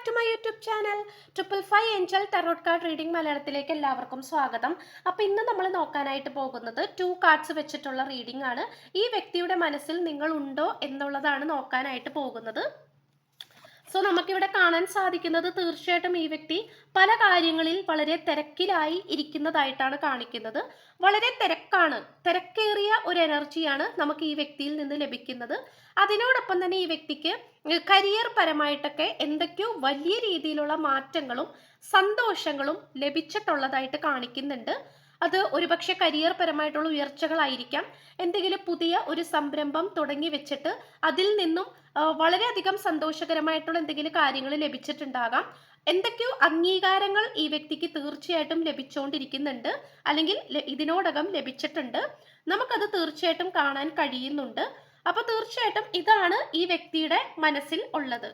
Back to my YouTube channel 555 angel tarot card reading മലയാളത്തിലേക്ക് എല്ലാവർക്കും സ്വാഗതം. അപ്പോൾ ഇന്ന് നമ്മൾ നോക്കാനായിട്ട് പോകുന്നത് 2 കാർഡ്സ് വെച്ചിട്ടുള്ള റീഡിംഗ് ആണ്. ഈ വ്യക്തിയുടെ മനസ്സിൽ നിങ്ങൾ ഉണ്ടോ എന്നുള്ളതാണ് നോക്കാനായിട്ട് പോകുന്നത്. സോ നമുക്കിവിടെ കാണാൻ സാധിക്കുന്നത് തീർച്ചയായിട്ടും ഈ വ്യക്തി പല കാര്യങ്ങളിൽ വളരെ തിരക്കിലായി ഇരിക്കുന്നതായിട്ടാണ് കാണിക്കുന്നത്. വളരെ തിരക്കേറിയ ഒരു എനർജിയാണ് നമുക്ക് ഈ വ്യക്തിയിൽ നിന്ന് ലഭിക്കുന്നത്. അതിനോടൊപ്പം തന്നെ ഈ വ്യക്തിക്ക് കരിയർ പരമായിട്ടൊക്കെ എന്തൊക്കെയോ വലിയ രീതിയിലുള്ള മാറ്റങ്ങളും സന്തോഷങ്ങളും ലഭിച്ചിട്ടുള്ളതായിട്ട് കാണിക്കുന്നുണ്ട്. അത് ഒരുപക്ഷെ കരിയർ പരമായിട്ടുള്ള ഉയർച്ചകളായിരിക്കാം. എന്തെങ്കിലും പുതിയ ഒരു സംരംഭം തുടങ്ങി വെച്ചിട്ട് അതിൽ നിന്നും വളരെയധികം സന്തോഷകരമായിട്ടുള്ള എന്തെങ്കിലും കാര്യങ്ങൾ ലഭിച്ചിട്ടുണ്ടാകാം. എന്തൊക്കെയോ അംഗീകാരങ്ങൾ ഈ വ്യക്തിക്ക് തീർച്ചയായിട്ടും ലഭിച്ചുകൊണ്ടിരിക്കുന്നുണ്ട്, അല്ലെങ്കിൽ ഇതിനോടകം ലഭിച്ചിട്ടുണ്ട്. നമുക്കത് തീർച്ചയായിട്ടും കാണാൻ കഴിയുന്നുണ്ട്. അപ്പൊ തീർച്ചയായിട്ടും ഇതാണ് ഈ വ്യക്തിയുടെ മനസ്സിൽ ഉള്ളത്.